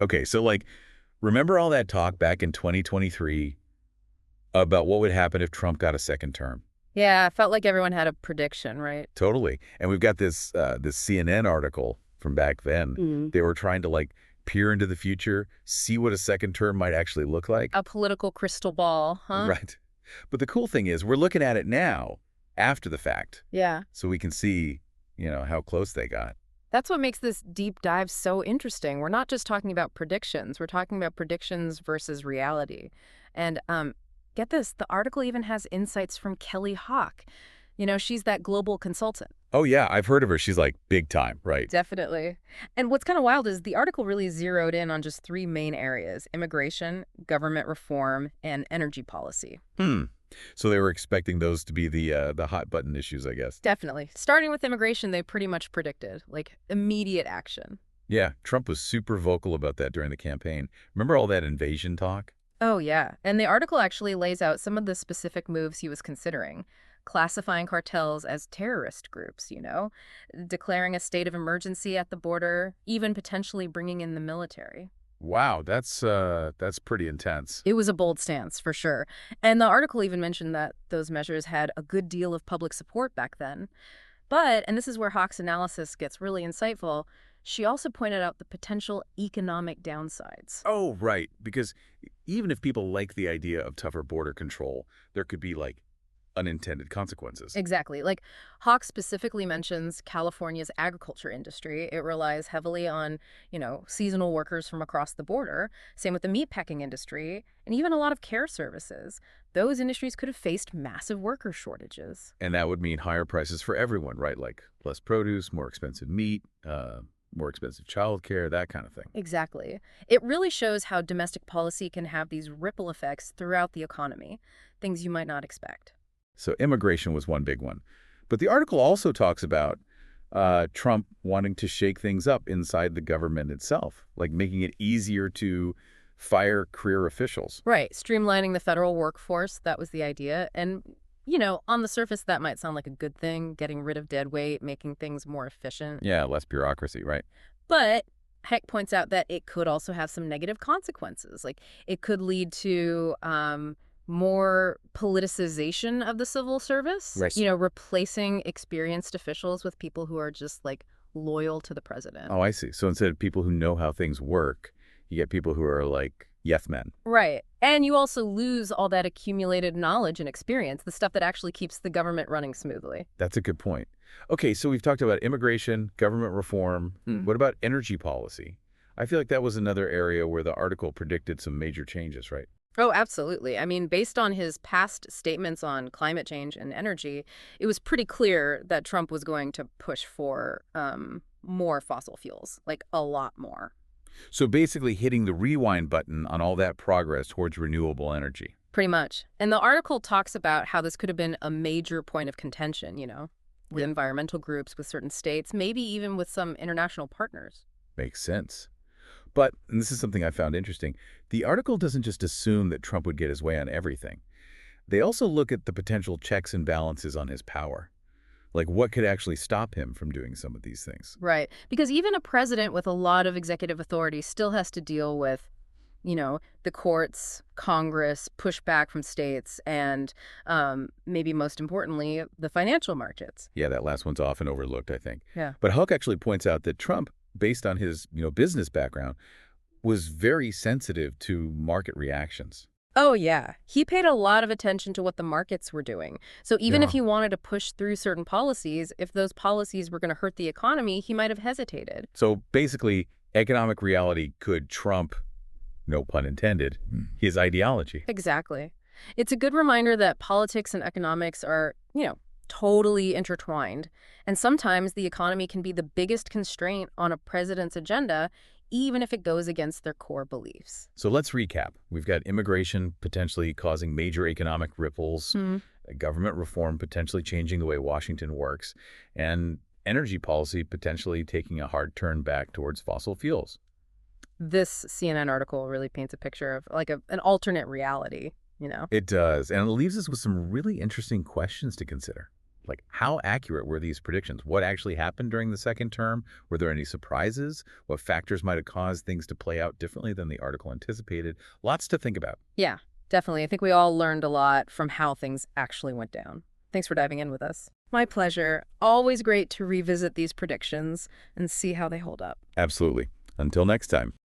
Okay, so like, remember all that talk back in 2023 about what would happen if Trump got a second term? Yeah, I felt like everyone had a prediction, right? Totally. And we've got this CNN article from back then. Mm. They were trying to like peer into the future, see what a second term might actually look like. A political crystal ball, huh? Right. But the cool thing is we're looking at it now after the fact, Yeah. so we can see, how close they got. That's what makes this deep dive so interesting. We're not just talking about predictions, we're talking about predictions versus reality. And get this, the article even has insights from Kelly Hawk. She's that global consultant. Oh yeah, I've heard of her. She's like big time, right? Definitely. And what's kind of wild is the article really zeroed in on just three main areas: immigration, government reform, and energy policy. Hmm. So they were expecting those to be the hot button issues, I guess. Definitely. Starting with immigration, they pretty much predicted, like, immediate action. Yeah, Trump was super vocal about that during the campaign. Remember all that invasion talk? Oh, yeah. And the article actually lays out some of the specific moves he was considering. Classifying cartels as terrorist groups, declaring a state of emergency at the border, even potentially bringing in the military. Wow, that's pretty intense. It was a bold stance, for sure. And the article even mentioned that those measures had a good deal of public support back then. But, and this is where Hawk's analysis gets really insightful, she also pointed out the potential economic downsides. Oh, right, because even if people like the idea of tougher border control, there could be like unintended consequences. Exactly. Like, Hawk specifically mentions California's agriculture industry. It relies heavily on, seasonal workers from across the border. Same with the meatpacking industry and even a lot of care services. Those industries could have faced massive worker shortages. And that would mean higher prices for everyone, right? Like less produce, more expensive meat, more expensive childcare, that kind of thing. Exactly. It really shows how domestic policy can have these ripple effects throughout the economy, things you might not expect. So immigration was one big one. But the article also talks about Trump wanting to shake things up inside the government itself, like making it easier to fire career officials. Right. Streamlining the federal workforce, that was the idea. And, on the surface, that might sound like a good thing, getting rid of dead weight, making things more efficient. Yeah, less bureaucracy, right? But Heck points out that it could also have some negative consequences. Like, it could lead to more politicization of the civil service, Right. replacing experienced officials with people who are just, like, loyal to the president. Oh, I see. So instead of people who know how things work, you get people who are like yes men. Right. And you also lose all that accumulated knowledge and experience, the stuff that actually keeps the government running smoothly. That's a good point. Okay, so we've talked about immigration, government reform. What about energy policy? I feel like that was another area where the article predicted some major changes, right? Oh, absolutely. I mean, based on his past statements on climate change and energy, it was pretty clear that Trump was going to push for more fossil fuels, like a lot more. So basically hitting the rewind button on all that progress towards renewable energy. Pretty much. And the article talks about how this could have been a major point of contention, with environmental groups, with certain states, maybe even with some international partners. Makes sense. But, and this is something I found interesting, the article doesn't just assume that Trump would get his way on everything. They also look at the potential checks and balances on his power. Like what could actually stop him from doing some of these things? Right. Because even a president with a lot of executive authority still has to deal with, the courts, Congress, pushback from states, and maybe most importantly, the financial markets. Yeah, that last one's often overlooked, I think. Yeah. But Huck actually points out that Trump, based on his, business background, was very sensitive to market reactions. Oh, yeah. He paid a lot of attention to what the markets were doing. So even if Yeah. he wanted to push through certain policies, if those policies were going to hurt the economy, he might have hesitated. So basically, economic reality could trump, no pun intended, his ideology. Exactly. It's a good reminder that politics and economics are, totally intertwined. And sometimes the economy can be the biggest constraint on a president's agenda, even if it goes against their core beliefs. So let's recap. We've got immigration potentially causing major economic ripples, government reform potentially changing the way Washington works, and energy policy potentially taking a hard turn back towards fossil fuels. This CNN article really paints a picture of like an alternate reality. It does, and it leaves us with some really interesting questions to consider. Like, how accurate were these predictions? What actually happened during the second term? Were there any surprises? What factors might have caused things to play out differently than the article anticipated? Lots to think about. Yeah, definitely. I think we all learned a lot from how things actually went down. Thanks for diving in with us. My pleasure. Always great to revisit these predictions and see how they hold up. Absolutely. Until next time.